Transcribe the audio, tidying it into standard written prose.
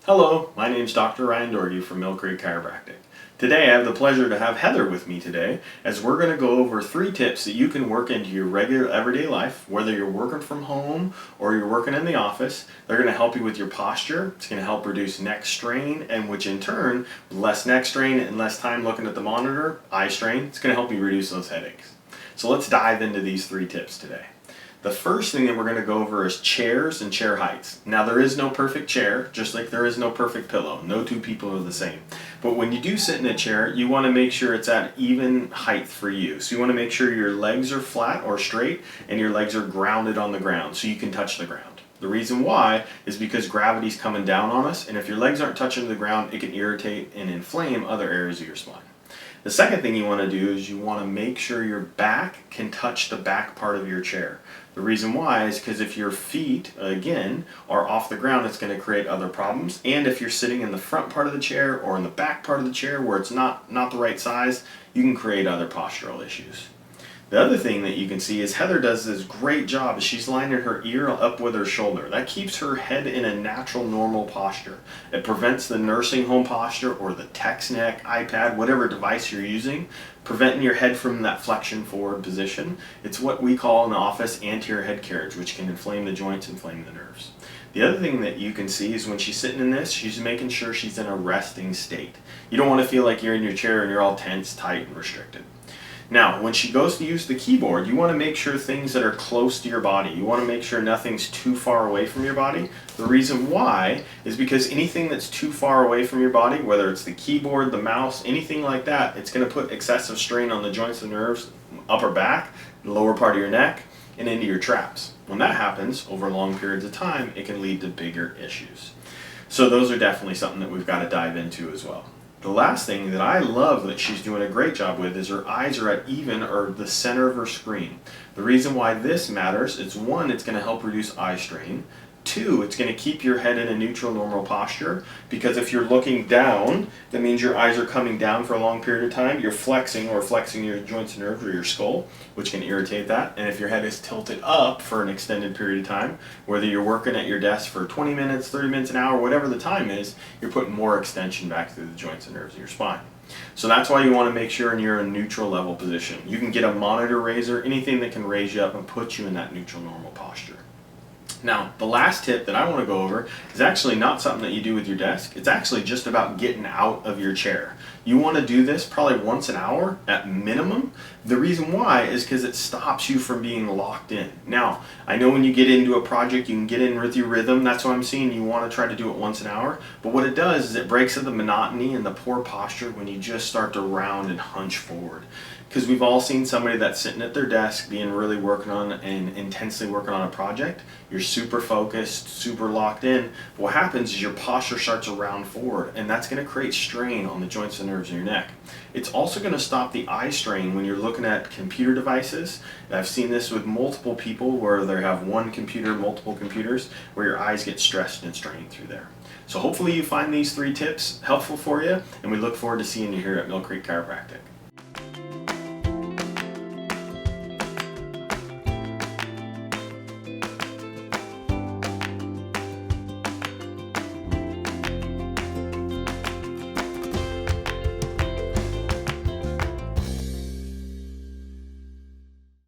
Hello, my name is Dr. 𝗳𝗶𝘁 from 𝗂𝗵𝗶𝗶 Chiropractic. Today I have the pleasure to have Heather with me today as we're going to go over 3 tips that you can work into your regular everyday life, whether you're working from home or you're working in the office. They're going to help you with your posture. It's going to help reduce neck strain, and which in turn, less neck strain and less time looking at the monitor, eye strain, it's going to help you reduce those headaches. So let's dive into these 3 tips today. The first thing that we're going to go over is chairs and chair heights. Now there is no perfect chair, just like there is no perfect pillow. No 2 people are the same. But when you do sit in a chair, you want to make sure it's at even height for you. So you want to make sure your legs are flat or straight and your legs are grounded on the ground so you can touch the ground. The reason why is because gravity's coming down on us, and if your legs aren't touching the ground, it can irritate and inflame other areas of your spine. The second thing you want to do is you want to make sure your back can touch the back part of your chair. The reason why is because if your feet, again, are off the ground, it's going to create other problems. And if you're sitting in the front part of the chair or in the back part of the chair where it's not the right size, you can create other postural issues. The other thing that you can see is Heather does this great job. She's lining her ear up with her shoulder. That keeps her head in a natural, normal posture. It prevents the nursing home posture or the text neck, iPad, whatever device you're using, preventing your head from that flexion forward position. It's what we call in the office anterior head carriage, which can inflame the joints, inflame the nerves. The other thing that you can see is when she's sitting in this, she's making sure she's in a resting state. You don't want to feel like you're in your chair and you're all tense, tight, and restricted. Now, when she goes to use the keyboard, you want to make sure things that are close to your body. You want to make sure nothing's too far away from your body. The reason why is because anything that's too far away from your body, whether it's the keyboard, the mouse, anything like that, it's going to put excessive strain on the joints and nerves, upper back, the lower part of your neck, and into your traps. When that happens over long periods of time, it can lead to bigger issues. So those are definitely something that we've got to dive into as well. The last thing that I love that she's doing a great job with is her eyes are at even or the center of her screen. The reason why this matters is 1, it's going to help reduce eye strain. 2, it's going to keep your head in a neutral, normal posture, because if you're looking down, that means your eyes are coming down for a long period of time. You're flexing your joints and nerves or your skull, which can irritate that. And if your head is tilted up for an extended period of time, whether you're working at your desk for 20 minutes, 30 minutes, an hour, whatever the time is, you're putting more extension back through the joints and nerves of your spine. So that's why you want to make sure you're in a neutral level position. You can get a monitor raiser, anything that can raise you up and put you in that neutral, normal posture. Now, the last tip that I want to go over is actually not something that you do with your desk. It's actually just about getting out of your chair. You want to do this probably once an hour at minimum. The reason why is because it stops you from being locked in. Now, I know when you get into a project, you can get in with your rhythm. That's what I'm seeing. You want to try to do it once an hour. But what it does is it breaks up the monotony and the poor posture when you just start to round and hunch forward. Because we've all seen somebody that's sitting at their desk being really working on and intensely working on a project. You're super focused, super locked in. What happens is your posture starts to round forward, and that's going to create strain on the joints and nerves in your neck. It's also going to stop the eye strain when you're looking at computer devices. I've seen this with multiple people where they have one computer, multiple computers, where your eyes get stressed and strained through there. So hopefully you find these 3 tips helpful for you, and we look forward to seeing you here at 𝗂𝗵𝗶 Chiropractic.